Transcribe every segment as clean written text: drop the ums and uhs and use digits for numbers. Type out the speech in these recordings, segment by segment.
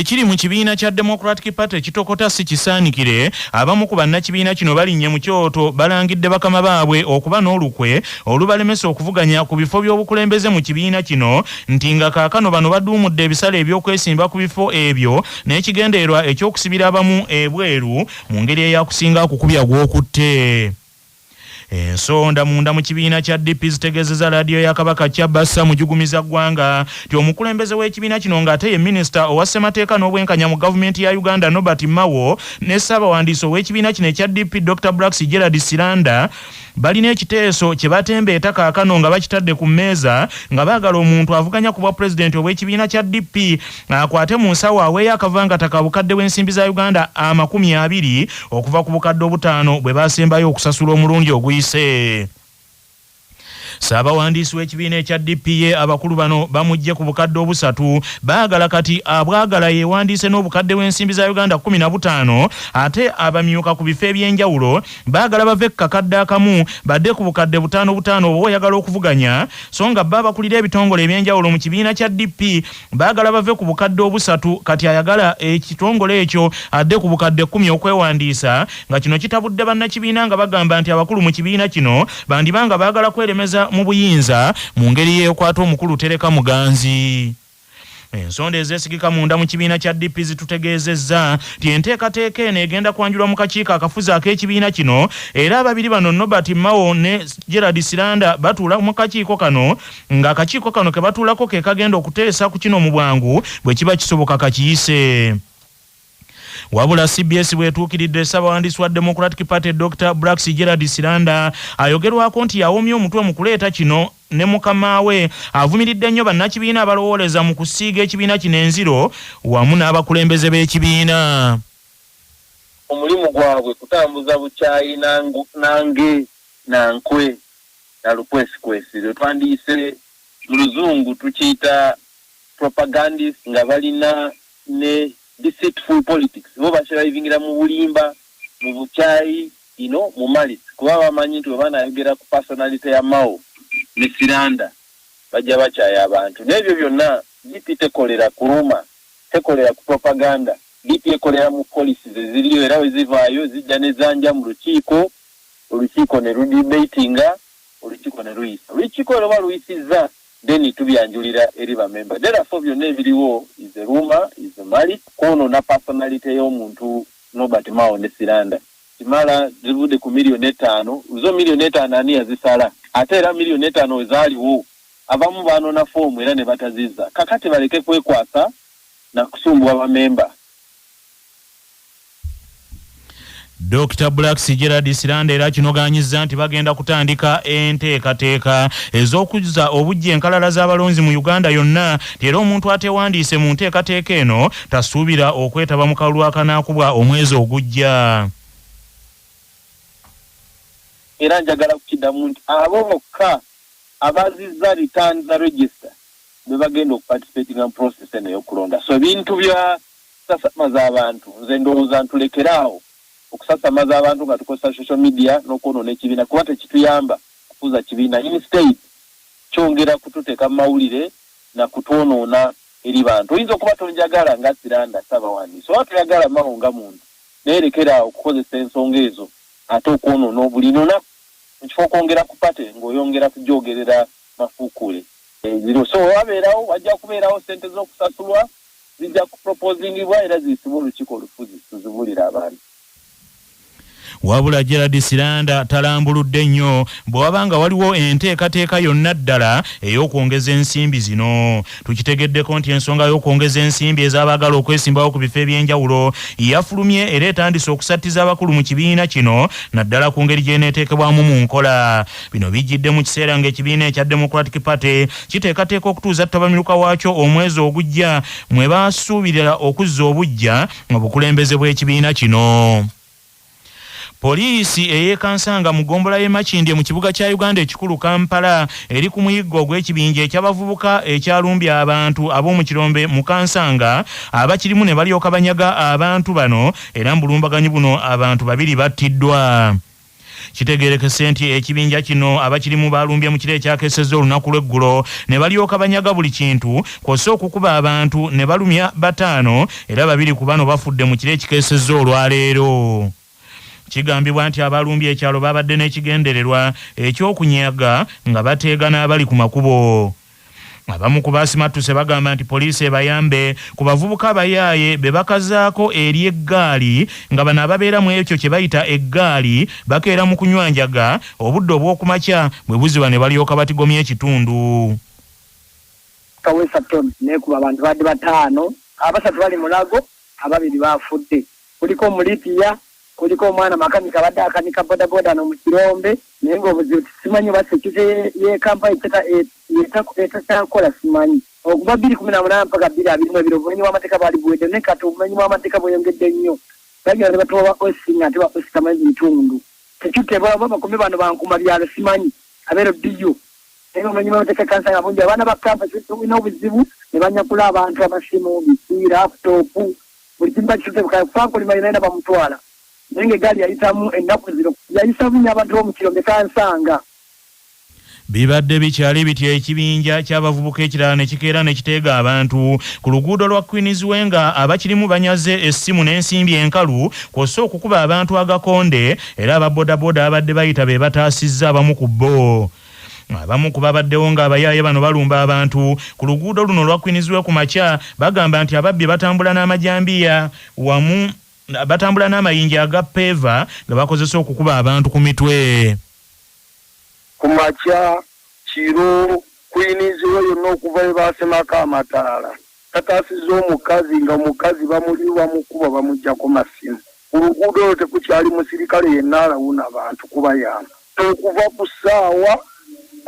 Kiri mu kibiina kya Democratic Party kitokota si kisaanikire abamu ku bannakibiina kino balinnye mu kyoto balangidde bakama baabwe okuba n'olukwe olubalemesa okuvuganya ku bifo by'obukulembeze mu kibiina kino nti nga kaakano bano baduumudde ebisale eby'okwesimba ku bifo ebyo n'ekigendeerwa ekyokusibira abamu ebweru mu ngeri eyakusinga kukubya gw'okutte. Ensonda munda mu kibiina kya DP zitegeezezza laadiyo ya Kabaka Kyabassa mujugumiza ggwanga nti omukulembeze w'ekibiina kino ng'ate ye minisita owa ssemateeka n'obwenkanya mu gavumenti ya Uganda Norbert Mao ne ssaabawandiisi ow'ekibiina kino ekya DP Dr. Blacks Gerald Siranda balina ekiteeso kye batembeeta kaakano nga bakitadde ku mmeeza nga baagala omuntu avuganya ku bwa pulezidenti ow'ekibiina kya DP akwate mu nsawo aweeyo akavangataka bukadde bw'ensimbi za Uganda 20 okuva ku bukadde 5 bwe baasembayo okusasula omulundi oguyise. Ssaabawandiisi w'ekibiina ekya DPA abakulu bano bamujje ku bukadde 3 baagala kati abwagala yeewandiise n'obukadde bw'ensimbi za Uganda 15 ate abamyuka ku bifo eby'enjawulo baagala bave ku kakadde akamu badde ku bukadde 5 oba oyagala okuvuganya so nga bba abakulira ebitongole eby'enjawulo mu kibiina kya DP baagala bave ku bukadde 3 kati ayagala ekitongole ekyo adde ku bukadde 10 okwewandiisa nga kino kitabudde bannakibiina nga bagamba nti abakulu mu kibiina kino bandibanga baagala kweremeza mu buyinza mu ngeri yeekwata omukulu Tereka Muganzi. Ensonda ezeesigika munda mu kibiina kya DP zitutegeezezza nti enteekateeka eno egenda kwanjulwa mu kakiiko akafuzi ak'ekibiina kino era ababiri bano Norbert Mao ne Gerald Siranda batuula mu kakiiko kano nga akakiiko kano ke batuulako ke kagenda okuteesa ku kino mu bwangu bwe kiba kisoboka kakiyise. Wabula CBS bwetuukiridde ssaabawandiisi wa Democratic Party Dr. Blacks Gerald Siranda ayogerwako nti yawomya omutwe mu kuleeta kino ne mukama we avumiridde nnyo bannakibiina abalowooleza mu kusiiga ekibiina kino enziro wamu n'abakulembeze b'ekibiina. Omulimu gwabwe kutambuza bukyayi nange nankwe na lukwesikwesi lwe twandiise mu luzungu tukiyita propagandist nga balina ne deceitful politics bo basiravingira mu bulimba mu bukyayi mu malice kuba bamanyi nti bwe banayogera ku personality ya Mao ne Siranda bajja bakyaya abantu n'ebyo byonna DP tekolera kuluma tekolera ku propaganda DP ekolera mu policies eziriyo era wezivaayo zijja ne zanja mu olukiiko ne rudebatinga olukiiko ne luyisa olukiiko lwe baluyisizza then tubyanjulira eri bamemba therefore byonna ebiriwo is a rumor is a malice kono na personality y'omuntu Norbert Mao ne Siranda kimala zivude ku milioni 5 zo milioni 5 ani yazisala ate era milioni 5 wezaaliwo abamu bano na fomu era ne bataziza kakati baleke kwekwasa na kusumbwa bamemba. Dr. Blacks Gerald Siranda era kinogaanyizza nti bagenda kutandika enteekateeka ez'okuzza obujja enkalala z'abalonzi mu Uganda yonna era omuntu atewandiise mu nteekateeka eno tasuubira okwetaba mu kalulu akanaakubwa omwezi ogujja. Era njagala kukiddamu nti abo bokka abazizza return za register be bagenda okuparticipatinga mu process eno y'okulonda so ebintu bya sasamaza abantu nze ndowooza ntulekeraawo okusasamaza abantu nga tukozesa social media n'okwonoona ekibiina kuba tekituyamba kufuza kibiina instead kyongera kututeeka mu mawulire na kutwonoona eri bantu oyinza okuba tonjagala nga Siranda ssaabawandiisi oba toyagala Mao nga muntu naye lekera okukozesa ensonga ezo ate okwonoona buli lunaku ekifo okwongera ku pate ng'oyongera kujoogerera mafuukule eziro so wabeerawo wajja kubeerawo sente z'okusasulwa zijja kuproposingibwa era ziyisibwa olukiiko olufuzi tuzibulira abantu. Wabula Gerald Siranda talambuludde nnyo bw'abanga waliwo enteekateeka yonna ddala ey'okwongeza ensimbi zino. Tukitegeddeko nti ensonga y'okwongeza ensimbi ez'abaagala okwesimbawo ku bifo eby'enjawulo yafulumye era etandise okusattiza abakulu mu kibiina kino naddala ku ngeri gy'eneeteekebwamu mu nkola. Bino bijjidde mu kiseera ng'ekibiina ekya Democratic Party kiteekateeka okutuuza ttabamiruka waakyo omwezi ogujja mwe baasuubirira okuzza obujja mu bukulembeze bw'ekibiina kino. Poliisi eyeekansanga mu gombola y'e Makindye mu kibuga kya Uganda ekikulu Kampala eri ku muyiggo ogw'ekibinja eky'abavubuka ekyalumbye abantu ab'omu kirombe mu Kansanga abakirimu ne balyoka banyaga abantu bano era mu bulumbaganyi buno abantu 2 battiddwa. Kitegeerekese nti ekibinja kino abakirimu balumbye mu kire ekyakesezza olunaku lw'eggulo ne balyoka banyaga buli kintu kw'ossa okukuba abantu ne balumya 5 era 2 ku bano bafudde mu kire ekikesezza olwaleero. Kigambibwa nti abalumbye ekyalo babadde n'ekigendererwa ekyokunyaga nga bateega n'abali ku makubo. Abamu ku basimattuse bagamba nti poliisi ebayambe ku bavubuka abayaaye be bakazaako eri eggaali nga bano ababeera mu ekyo kye bayita eggaali bakeera mu kunywanjaga obudde obw'okumakya bwe buziba ne balyoka batigomya ekitundu. Kawesa Tom nekuba abantu badde 5 abasatu bali mulago 2 bafudde kuliko omulipia kuliko omwana makanika badde akanika bodaboda no mu Kirombe naye ng'obuzibu simanyi basekite ye kampani etakola simanyi okuva 2018 mpaka 2020 obumenyi bw'amateeka bwali buwedde ne kati obumenyi bw'amateeka bweyongedde nnyo bagenda ne batuwa osinga ate baositamanyi bitundu tekitebwa bakumi bano bankuma byalo simanyi abeero diyo naye obumenyi bw'amateeka kansanga bungi abaana ba kampasi tulina obuzibu ne banyakula abantu amasimu bisiira laputopu buli kimu bakituze bukafankolima yinaina bamutwala naye ng'eggaali yayitamu ennaku zino yayisa bunya abantu b'omu Kirombe kansanga. Bibadde bikyali bitya ekibinja ky'abavubuka ekirala ne kikeera ne kiteega abantu ku luguudo lwa Queen's Way nga abakirimu banyaze essimu n'ensimbi enkalu kw'ossa okukuba abantu agakonde era ababodaboda abadde bayita be bataasizza abamu ku bo. Abamu ku babaddewo ng'abayaaye bano balumba abantu ku luguudo luno lwa Queen's Way ku makya bagamba nti ababbi batambula n'amajambiya wamu batambula n'amayinja aga peva nga bakozesa okukuba abantu ku mitwe. Kumacha kiro Queen's Way yonna okuva ebasemako amataala kataasiza omukazi nga omukazi bamuliwa mukuba bamuggyako masimu oluguudo olwo tekukyali musirikale yenna alawuna abantu kubayamba okuva ku ssaawa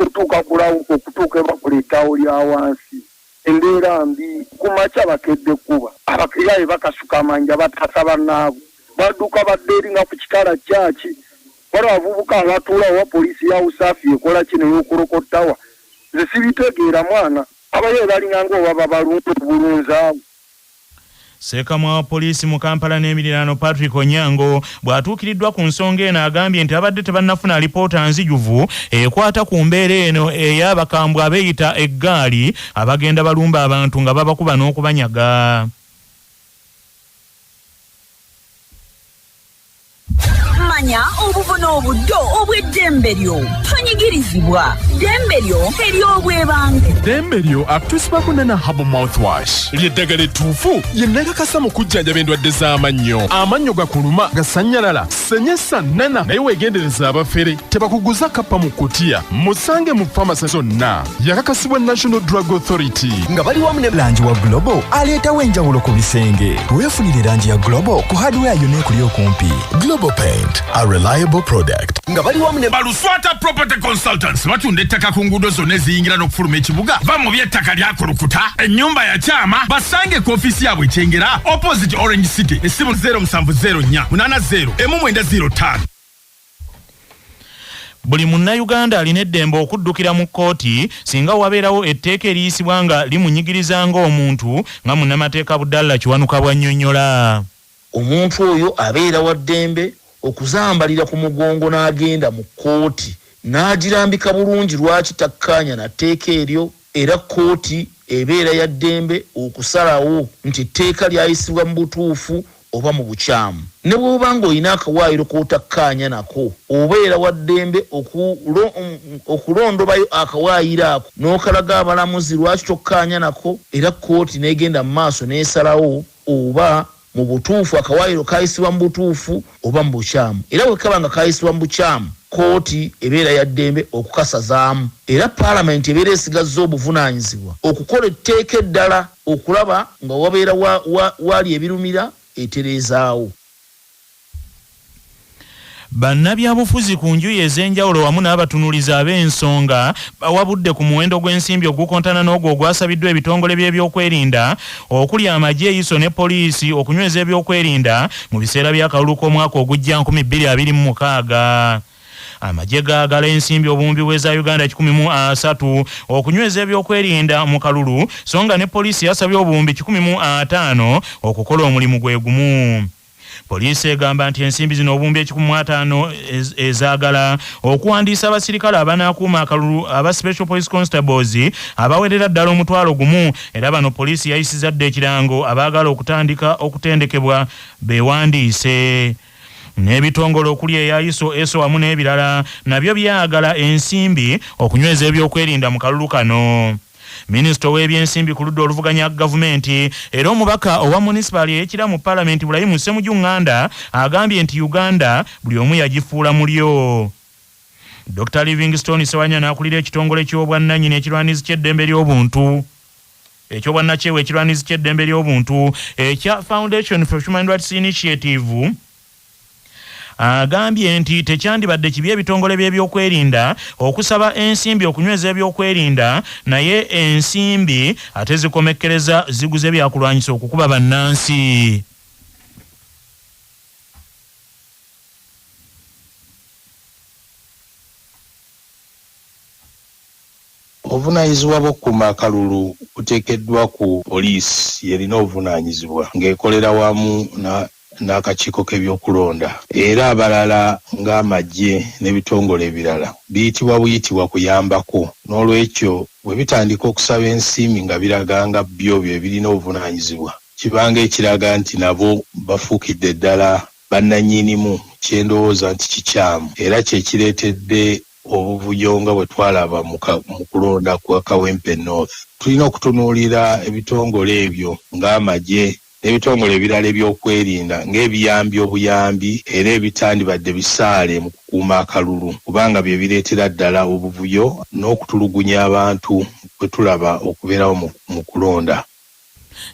okutuuka kulawuka okutuuka ebakuleetawo lya wansi embeera mbi kumacha bakedde kuba abakiraayi bakasuka amanja batasa bannaabwe badduka badde eringa ku kitala kyaki wala abavubuka abatuulawo wa poliisi ya usaafi ekola kino y'okulukottawa nze sibitegeera mwana abaye balinga ng'oba bulunzaawo. Ssekamwa wa poliisi mu Kampala n'emiriraano Patrick Onyango bw'atuukiriddwa ku nsonga eno agambye nti abadde tebannafuna alipoota nzijuvu ekwata ku mbeera eno ey'abakambwe abeeyita eggaali abagenda balumba abantu nga babakuba n'okubanyaga. Manya obuvuna obuddo obw'eddembe lyo tonyigirizibwa ddembe lyo ery'obwebange. Ddembe lyo akutusibako nana Herbal Mouthwash ly'eddagala ettuufu yennakakasa mu kujjanjaba endwadde z'amannyo. Amannyo gakuluma gasannyalala senyesa nana naye weegendereza abafere tebakuguza kappa mu kutiya musange mu famasi zonna. Yakakasibwa National Drug Authority nga bali wamu ne langi wa Global aleetawo enjawulo ku bisenge. Weefunire langi ya Global ku hardware yonna ekuli okumpi. Global Paint, a reliable product. nga bali wamu ne Baluswata Property Consultants batunda ettaka ku nguudo zonna eziyingira n'okufuluma ekibuga. Va mu by'ettaka lyakulukuta ennyumba ya kyama basange ku ofiisi yaabwe ekyengera opposite Orange City essimu 0704 80 1905. Buli munnayuganda alina eddembe okuddukira mu kkooti singa wabeerawo etteeka eriyisibwa nga limunyigiriza ng'omuntu nga munnamateeka Budalla Kiwanuka bw'annyonnyola. Omuntu oyo abeera wa ddembe okuzambalira ku mugongo n'agenda mu kkooti n'agirambika bulungi lwaki takkaanya na tteeka eryo era kkooti ebeera ya ddembe okusalawo nti etteeka lyayisibwa mu butuufu oba mu bukyamu. Ne bw'oba ng'olina akawaayiro k'otakkaanya nako obeera wa ddembe okulondobayo akawaayiro ako n'okalaga abalamuzi lwaki tokkaanya nako era kkooti n'egenda mu maaso n'esalawo oba mu butuufu akawaayiro kayisibwa mu butuufu oba mu bukyamu. Era bwe kaba nga kayisibwa mu bukyamu kkooti ebeera ya ddembe okukasazaamu era paalamenti ebeera esigazza obuvunaanyizibwa okukola etteeka eddala okulaba nga wabeera waali ebirumira eterezaawo. Bannabyabufuzi ku njuyi ez'enjawulo wamu n'abatunuulizi ab'ensonga bawabudde ku muwendo gw'ensimbi ogukontana n'ogwo ogwasabiddwa ebitongole by'ebyokwerinda okuli amagye yiso ne poliisi okunyweza ebyokwerinda mu biseera by'akalulu k'omwaka ogujja 2026. Amagye gaagala ensimbi obuwumbi bw'eza Uganda 1,300 okunyweza ebyokwerinda mu kalulu so nga ne poliisi yasabye obuwumbi 1,500 okukola omulimu gwe gumu. Poliisi egamba nti ensimbi zino obumbi 150 ezaagala okuwandiisa abasirikale abanaakuuma akalulu aba Special Police Constables abawerera ddala 1,000 era bano poliisi yayisizza dda ekirango abaagala okutandika okutendekebwa beewandiise. N'ebitongole okuli eyayiso eso wamu n'ebirala nabyo byagala ensimbi okunyweza ebyokwerinda mu kalulu kano. Minisita w'ebyensimbi ku ludda oluvuganya gavumenti era omubaka owa municipal ekira mu parliament Bulayimu Ssemujjunganda agambye nti Uganda buli omu yagifuula mulyo. Dr. Livingstone Sewanya n'akulira ekitongole ky'obwannannyini ekirwanizi ky'eddembe ly'obuntu eky'obwannakyewa ekirwanizi ky'eddembe ly'obuntu ekya Foundation for Human Rights Initiative agambye nti tekyandibadde kibi ebitongole by'ebyokwerinda okusaba ensimbi okunyweza ebyokwerinda naye ensimbi ate zikomekkereza ziguze byakulwanyisa okukuba bannansi. Obuvunaanyizibwa bw'okukuuma akalulu buteekeddwa ku poliisi yerina obuvunaanyizibwa ng'ekolera wamu n'akakiiko k'ebyokulonda era abalala ng'amagye n'ebitongole ebirala biyitibwa buyitibwa kuyambako. N'olwekyo bwe bitandika okusaba ensimbi nga biraganga byo bye birina obuvunaanyizibwa kibanga ekiraga nti nabo bafuukidde ddala bannannyinimu kyendowooza nti kikyamu era kyekireetedde obuvuyo nga bwe twalaba mu kulonda kwa Kawempe North. Tulina okutunuulira ebitongole ebyo ng'amagye n'ebitongole ebirala ebyokwerinda ng'ebiyambi obuyambi era ebitandibadde bisaale mu kukuuma akalulu kubanga bye bireetera ddala obuvuyo n'okutulugunya abantu kwe tulaba okubeerawo mu kulonda.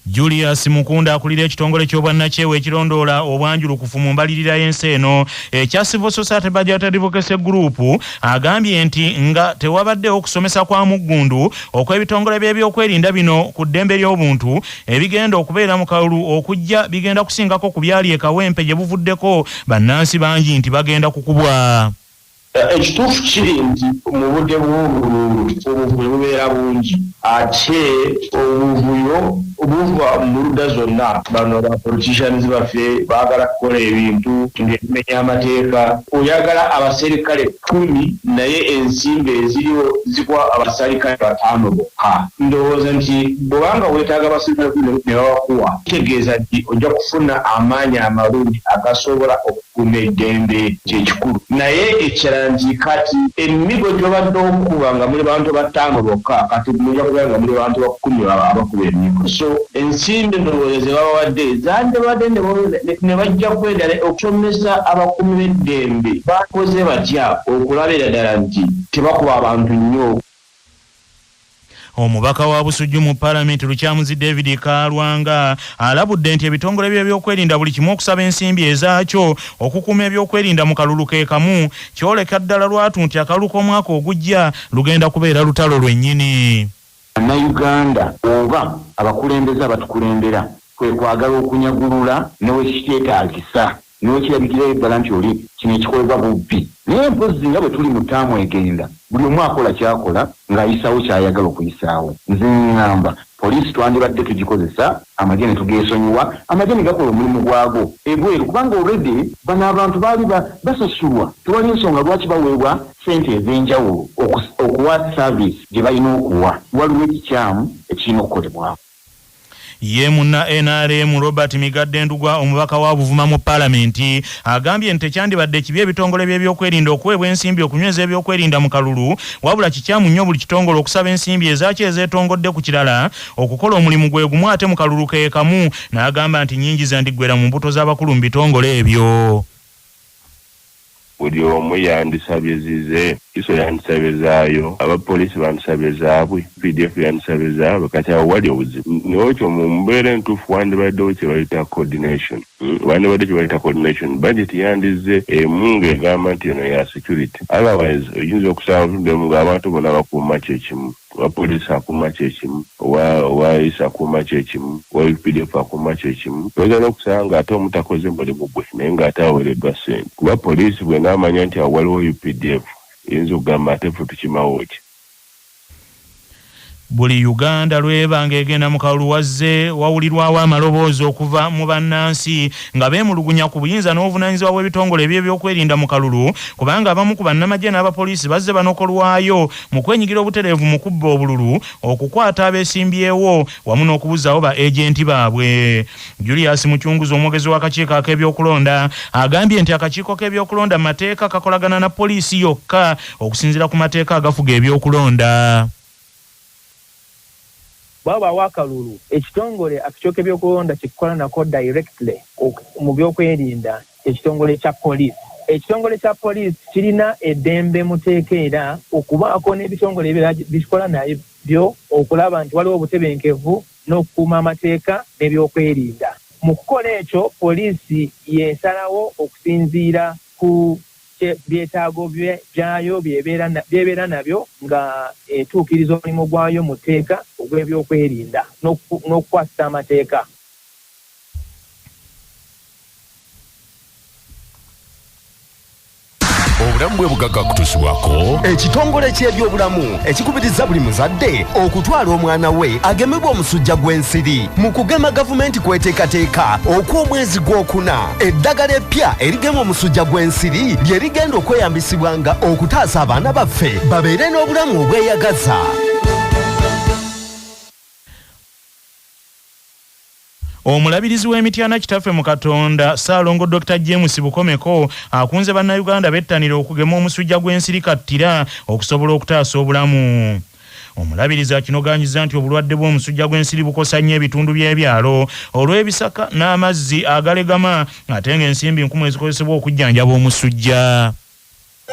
Julius Mukunda akulira ekitongole ky'obwannakyewa ekirondoola obwanjulukufu mu mbalirira y'ensi eno ekya Civil Society Budget Advocacy Group agambye nti nga tewabaddewo okusomesa kwa muggundu okw'ebitongole by'ebyokwerinda bino ku ddembe ly'obuntu ebigenda okubeera mu kalulu okujja bigenda kusingako ku byali e Kawempe gye buvuddeko bannansi bangi nti bagenda kukubwa. Ekituufu kiri nti mu budde bw'obululu obuvuyo bubeera bungi ate obuvuyo obuva mu ludda zonna bano ba politicians baffe baagala kukola ebintu ng'ebimenya amateeka oyagala abaserikale 10 naye ensimbi eziriwo zigwa abaserikale 5 bokka. Ndowooza nti bwobanga weetaaga abaserikale 10 ne babakuwa kitegeeza nti ojja kufuna amaanyi amalungi agasobola okukuuma eddembe kyekikulu. Naye ekirala nti kati emigo gy'obadde okukuba nga muli bantu 5 bokka kati mujja kubeera nga muli bantu 10 abakuba emigo. So ensimbi ndowooza ze babawadde zandibadde ne bajja kwendala okusomesa abakuumi b'eddembe bakoze batya okulabira ddala nti tebakuba abantu nnyo. Omubaka wa Busujju mu Parliament Lukyamuzi David Kalwanga alabudde nti ebitongole by'ebyokwerinda buli kimu okusaba ensimbi ezaakyo okukuuma ebyokwerinda mu kalulu ke kamu kyoleka ddala lwatu nti akalulu k'omwaka ogujja lugenda kubeera lutalo lwennyini. Uganda oba abakulembeze abatukulembera kwe kwagala okunyagulula newekiteetaagisa newekirabikirayo ddala nti oli kino ekikolebwa bubbi. Naye mpozi nga bwe tuli mu ttaamu egenda buli omu akola kyakola ng'ayisaawo kyayagala okuyisaawo. Nze ngamba poliisi twandibadde tugikozesa amagye ne tugeesonyiwa amagye ne gakola omulimu gwago ebweru kubanga already bano abantu baali basasulwa tewali ensonga lwaki baweebwa ssente ez'enjawulo okuwa service gye balina okuwa. Waliwo ekikyamu ekirina okukolebwako. Ye munna NRM Robert Migadde Ndugwa omubaka wa Buvuma mu Parliament agambye nti kyandibadde kibi ebitongole by'ebyokwerinda okuweebwa ensimbi okunyweza ebyokwerinda mu kalulu wabula kikyamu nnyo buli kitongole okusaba ensimbi ezaakyo ezeetongodde ku kirala okukola omulimu gwe gumu ate mu kalulu ke kamu n'agamba nti nnyingi zandiggwera mu mbuto z'abakulu mu bitongole ebyo. Buli omu yandisabye zize iso yandisabye zaayo abapoliisi bandisabye zaabwe PDF yandisabye zaabwe kati awo wali obuzibu. N'ekyo mu mbeera entuufu wandibaddewo kye bayita coordination. Budget yandize emu ng'egamba nti eno ya security. Otherwise oyinza okusanga tuddemu ng'abantu bonna bakuuma kyekimu. Abapoliisi akuuma kyekimu, owaayisa akuuma kyekimu, owa UPDF akuuma kyekimu. Oyinza n'okusanga ate omutakoze mulimu gwe naye ng'ate aweereddwa ssente. Kuba poliisi bwe n'amanya nti awo waliwo UPDF yinza okugamba ate ffe tukimawo ki. buli Uganda lwebanga egenda mu kalulu wazze wawulirwawo amaloboozi okuva mu bannansi nga beemulugunya ku buyinza n'obuvunaanyizibwa bw'ebitongole by'ebyokwerinda mu kalulu kubanga abamu ku bannamagye n'abapoliisi bazze banokolwayo mu kwenyigira obutereevu mu kubba obululu okukwata abeesimbyewo wamu n'okubuzaawo ba ejenti baabwe. Julius Muchunguzi omwogezi w'akakiiko ak'ebyokulonda agambye nti akakiiko k'ebyokulonda mu mateeka kakolagana na poliisi yokka okusinziira ku mateeka agafuga ebyokulonda. Baba wakalulu ekitongole akichoke byokulonda kikola nako directly mu byokwerinda ekitongole kya police. Ekitongole kya police kirina eddembe muteekera okubaako n'ebitongole bikola nabyo okulaba nti waliwo obutebenkevu n'okukuuma amateeka n'ebyokwerinda. Mu kukola ekyo poliisi yesalawo okusinziira ku byetaago byayo byebeera nabyo nga etuukiriza omulimu gwayo mu tteeka ogw'ebyokwerinda n'okukwasisa amateeka. Obulamu bwe bugagga kutuusibwako ekitongole ky'ebyobulamu ekikubiriza buli muzadde okutwala omwana we agemebwa omusujja gw'ensiri. Mu kugema gavumenti kweteekateeka okw'omwezi gw'okuna eddagala eppya erigema omusujja gw'ensiri lye rigenda okweyambisibwanga okutaasa abaana baffe babeere n'obulamu obweyagaza. Omulabirizi w'emityana kitaffe mu Katonda Ssaalongo Dr. James Bukomeko akunze bannayuganda bettanira okugema omusujja gw'ensiri kattira okusobola okutaasa obulamu. Omulabirizi akinoganyiza nti obulwadde bw'omusujja gw'ensiri bukosa nnyo ebitundu by'ebyalo olw'ebisaka n'amazzi agalegama ate ng'ensimbi nkumu ezikozesebwa okujjanjaba omusujja.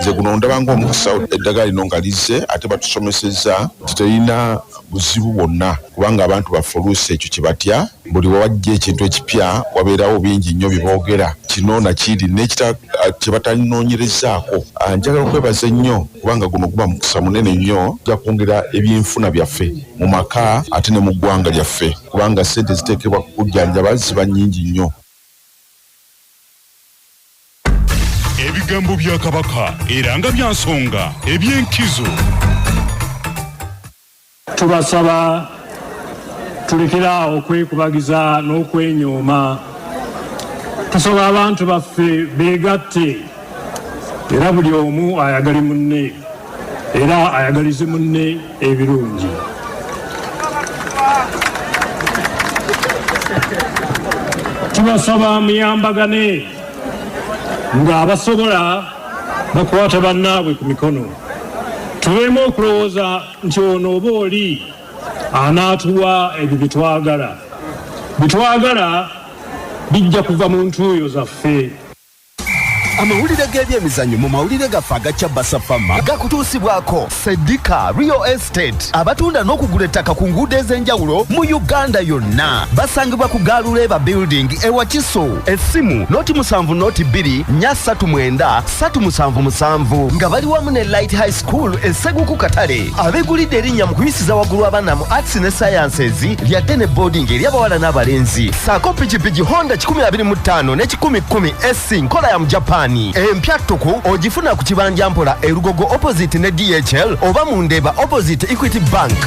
Nze guno ndabanga omukisa eddagala lino nga lizze ate batusomesezza terina buzibu bwonna kubanga abantu baffe oluusi ekyo kye batya buli wawajja ekintu ekipya wabeerawo bingi nnyo byeboogera kino nakiri n'ekita kye batannoonyerezaako. Njagala okwebaza ennyo kubanga guno guba mukisa munene nnyo gya kwongera ebyenfuna byaffe mu maka ate ne mu ggwanga lyaffe kubanga ssente ziteekebwa ku kujjanjaba ziba nnyingi nnyo. Ebigambo bya Kabaka era nga bya nsonga eby'enkizo. Tubasaba tulekera okwekubagiza n'okwenyooma. Tusaba abantu baffe beegatte era buli omu ayagale munne era ayagalize munne ebirungi. Tubasaba muyambagane nga abasobola bakwata bannaabwe ku mikono. Tubeemu okulowooza nti ono oba oli anaatuwa ebyo bitwagala bijja kuva mu ntuuyo zaffe. Amawulire g'ebyemizannyo mu mawulire gaffe agacya Basafama gakutuusibwako Sedika Real Estate abatunda n'okugula ettaka ku nguudo ez'enjawulo mu Uganda yonna. Basangibwa ku Galuleba Building ewa Kiso. Essimu noti 7 noti 2 339 377 nga bali wamu ne Light High School Esseguku Katale. Abeegulidde erinnya mu kuyisiza waggulu abaana mu Arts ne Sciences lyadde ne boarding ery'abawala n'abalenzi. Saako pikipiki Honda 2025 ne 1010 SC nkola ya mu Japan. Empya tuku ogifuna ku kibanja mpola erugogo opposite ne DHL oba mu Ndeba opposite Equity Bank.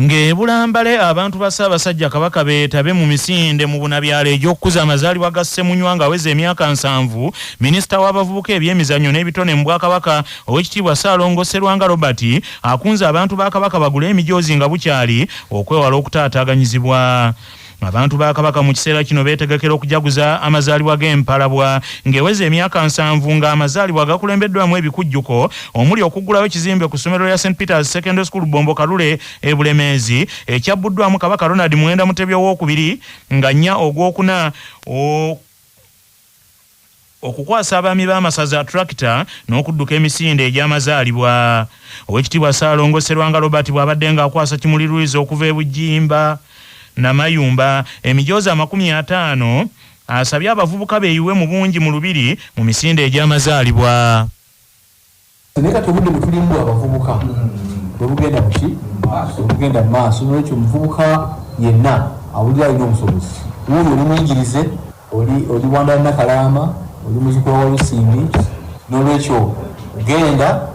Ng'ebulambale abantu ba Ssaabasajja Kabaka beetabe mu misinde mu bunabyalo egy'okukuza amazaalibwa ga Ssemunywa nga aweza emyaka 7. Minisita w'abavubuka ebyemizannyo n'ebitone mu Bwakabaka Oweekitiibwa Ssaalongo Sserwanga Robert akunze abantu ba Kabaka bagule emijoozi nga bukyali okwewala okutaataaganyizibwa. Abantu ba Kabaka mu kiseera kino beetegekera okujaguza amazaalibwa g'empalabwa ng'eweza emyaka 7 nga amazaalibwa gakulembeddwamu ebikujjuko omuli okuggulawo ekizimbe ku ssomero lya St. Peter's Secondary School Bombo Kalule e Bulemeezi ekyabbuddwamu Kabaka Ronald Muwenda Mutebi owookubiri nga 4 ogwokuna okukwasa abaami b'amasaza tractor n'okudduka emisinde egy'amazaalibwa. Oweekitiibwa Ssaalongo Sserwanga Robert bw'abadde ng'akwasa Kimulirwiza okuva e Bujjimba na Mayumba emijoozi 50 asabye abavubuka beeyiwe mu bungi mu lubiri mu misinde egy'amazaalibwa. Neka tubudde mutulimbu abavubuka bwebugenda muki bwebugenda maaso n'ekyo omuvubuka yenna awulira alina omusobozi wuuli oli muyigirize oli Wandala Nakalaama oli muzikwa wa Lusimbi n'olwekyo genda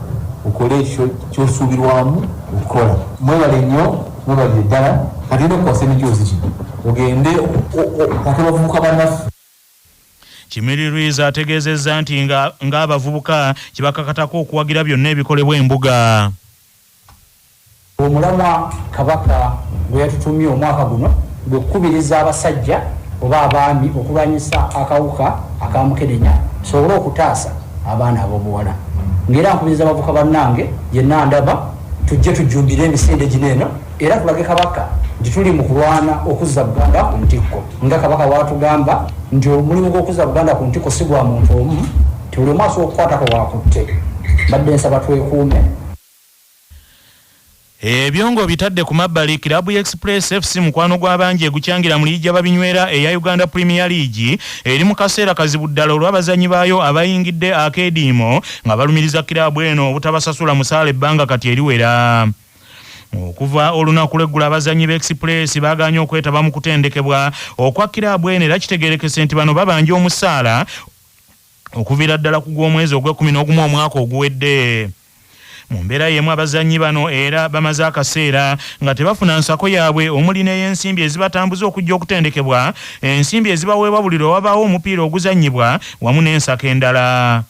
okole ky'osuubirwamu okukola. Mwebale nnyo, mwebalire ddala, kati olina okukwasa emijoozi kino ogende ate bavubuka bannaffe. Kimirirwiza ategeezezza nti ng'abavubuka kibakakatako okuwagira byonna ebikolebwa embuga. Omulamwa Kabaka bwe yatutumye omwaka guno gwe kukubiriza abasajja oba abaami okulwanyisa akawuka akamukenenya sobole okutaasa abaana ab'obuwala. Ng'era nkubiriza abavuka bannange yenna ndaba tujje tujjumbire emisinde gino eno era tulage Kabaka nti tuli mu kulwana okuzza Buganda ku ntikko. Nga Kabaka waatugamba nti omulimu gw'okuzza Buganda ku ntikko si gwa muntu omu, ti buli omwaso okukwatako waakutte. Mbadde nsaba twekuume. Ebyongo bitadde ku mabbali Kilabu Express FC mukwano gw'abangi egukyangira mu liigi y'ababinywera eya Uganda Premier League eri mu kaseera kazibu ddala olw'abazannyi baayo abayingidde akeediimo nga balumiriza kilabu eno obutabasasula musaala ebbanga kati eriwera. Okuva olunaku lw'eggulu abazannyi b'Express baaganye okwetaba mu kutendekebwa okwa kilabu eno era kitegeerekese nti bano babanja omusaala okuviira ddala ku gw'omwezi ogw'e11 omwaka oguwedde. Mu mbeera y'emu abazannyi bano era bamaze akaseera nga tebafuna nsako yaabwe omuli n'ensimbi ezibatambuza okujja okutendekebwa, ensimbi ezibaweebwa buli lwe wabaawo omupiira oguzannyibwa wamu n'ensako endala.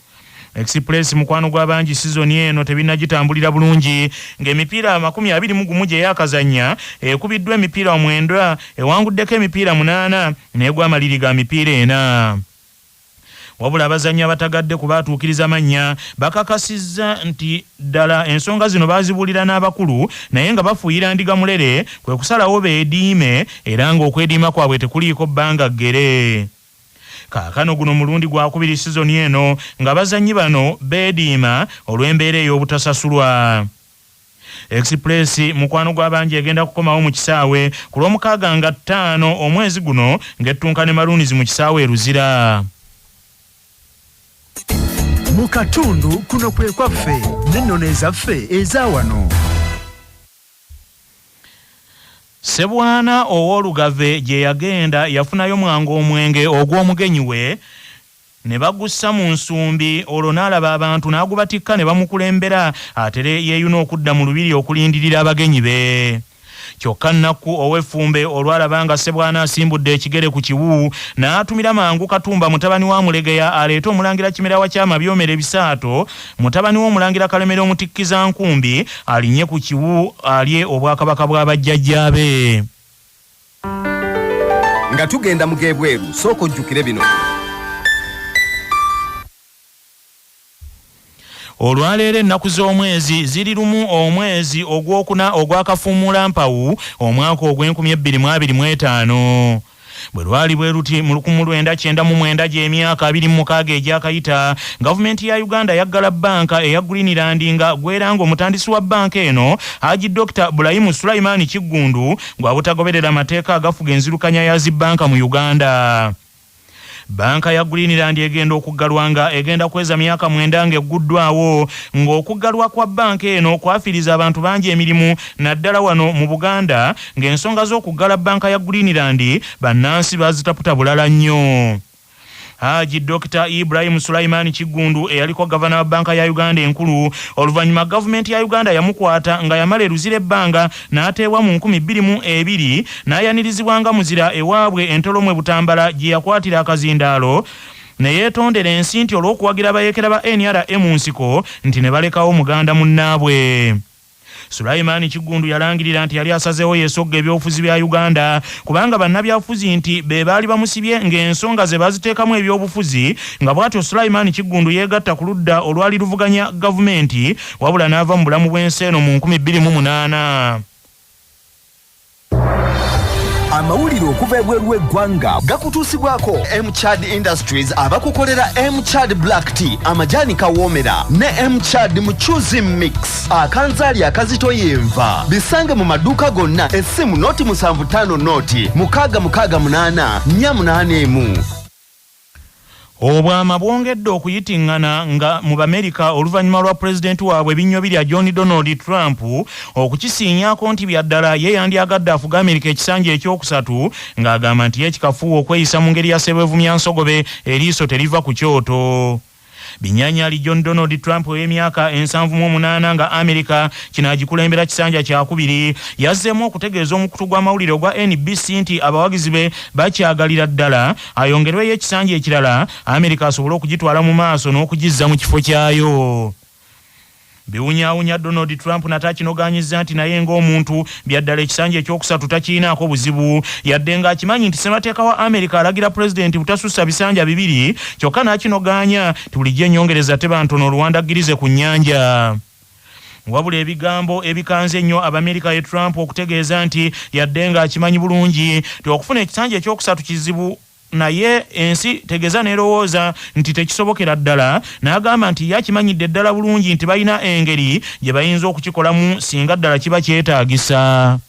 Express mukwano gw'abangi sizoni eno tebinnagitambulira bulungi ng'emipiira 21 gye yaakazannya ekubiddwa emipiira 9 ewanguddeko emipiira 8 n'egwa amaliri ga mipiira 4. Wabula abazannyi abatagadde kubaatuukiriza mannya bakakasizza nti ddala ensonga zino baazibulira n'abakulu naye nga bafuuyira ndiga mulere kwe kusalawo beediime era ng'okwediima kwabwe tekuliiko bbanga ggere. Kaakano guno mulundi gwakubiri sizoni eno ng'abazannyi bano beediima olw'embeera ey'obutasasulwa. Express mukwano gw'abangi egenda kukomawo mu kisaawe ku lw'omukaaga nga 5 omwezi guno ng'ettunkane Maroons mu kisaawe Ruzira. Mu katundu kuno kwe kwaffe n'ennono ezaffe eza wano. Ssebwana ow'Olugave gye yagenda yafunayo mwango omwenge ogw'omugenyi we ne bagussa mu nsumbi olwo n'alaba abantu n'agubatikka ne bamukulembera atere yeeyuna okudda mu lubiri okulindirira abagenyi be. Kyokka nnaku ow'effumbe olwalaba nga Ssebwana asimbudde ekigere ku kiwu n'atumira mangu Katumba mutabani wa Mulegeya aleeta omulangira Kimera wa Kyama byomere bisaato mutabani w'omulangira Kalemera omutikkiza nkumbi alinnye ku kiwu alye obwakabaka bw'abajjajjaabe. Nga tugenda mu geebweru sooka ojjukire bino. Olwaleero ennaku z'omwezi ziri lumu omwezi ogwokuna ogwakafuumuula mpawu omwaka ogw'2025. Bwe lwali bwe luti mu 1999 gy'emyaka 26 egyakayita gavumenti ya Uganda yaggala bbanka eya Greenland nga gwera ng'omutandisi wa bbanka eno Haji Dr. Ibrahim Sulaiman Kiggundu ng'abutagoberera amateeka agafuga enzirukanya ya zibbanka mu Uganda. Banka ya Greenland egenda okuggalwa nga egenda kweza myaka 9 ng'egguddwawo ng'okuggalwa kwa banka eno kwafiriza abantu bangi emirimu naddala wano mu Buganda ng'ensonga z'okuggala banka ya Greenland bannansi bazitaputa bulala nnyo. Haji Dr. Ibrahim Sulaiman Kiggundu eyaliko gavana wa banka ya Uganda enkulu oluvannyuma gavumenti ya Uganda yamukwata nga yamala eruzira ebbanga n'ateebwa mu 2022 n'ayanirizibwanga muzira ewaabwe entolomwe Butambala gye yakwatira akazindaalo ne yeetondera ensi nti olw'okuwagira abayeekera ba NRM mu nsiko nti ne balekawo muganda munnaabwe. Sulaiman Kiggundu yalangirira nti yali asazeewo yeesogga ebyobufuzi bya Uganda kubanga bannabyabufuzi nti be baali bamusibye ng'ensonga ze baziteekamu ebyobufuzi nga bw'atyo Sulaiman Kiggundu yeegatta ku ludda olwali luvuganya gavumenti wabula n'ava mu bulamu bw'ensi eno mu 2008. Amawulire okuva ebweru w'eggwanga gakutuusibwako M-Chad Industries abakukolera M-Chad Black Tea amajani kawoomera ne M-Chad Muchuzi Mix akanzaali akazitoyenva bisange mu maduuka gonna essimu noti 75 noti 668 481. Obwama bwongedde okuyitiŋŋana nga mu Amerika oluvannyuma lwa pulezidenti waabwe binnyo birya John Donald Trump okukisiinyaako nti byaddala ye yandyagadde afuga Amerika ekisanja ekyokusatu ng'agamba nti ye kikafuuwa okweyisa mu ngeri ya Ssebeevumya Nsogobe eriiso teriva ku kyoto. Binyanyali John Donald Trump w'emyaka 78 nga America kinagikulembera kisanja kya kubiri yazzeemu okutegeeza omukutu gw'amawulire ogwa NBC nti abawagizi be bakyagalira ddala ayongerweyo ekisanja ekirala America asobole okugitwala mu maaso n'okugizza mu kifo kyayo. Biwunyawunya Donald Trump natakinoganyiza nti naye ng'omuntu byaddala ekisanja ekyokusatu takiinaako buzibu yadde nga akimanyi nti ssemateeka wa America alagira pulezidenti butasussa bisanja bibiri kyokka n'akinoganya ti bulijjo ennyongereza teba ntono oluwandaggirize ku nnyanja. Wabula ebigambo ebikanze ennyo Abamerika ye Trump okutegeeza nti yadde nga akimanyi bulungi ti okufuna ekisanja ekyokusatu kizibu naye ensi tegeza nerowooza nti tekisobokera ddala n'agamba nti yakimanyidde ddala bulungi nti balina engeri gye bayinza okukikolamu singa ddala kiba kyetaagisa.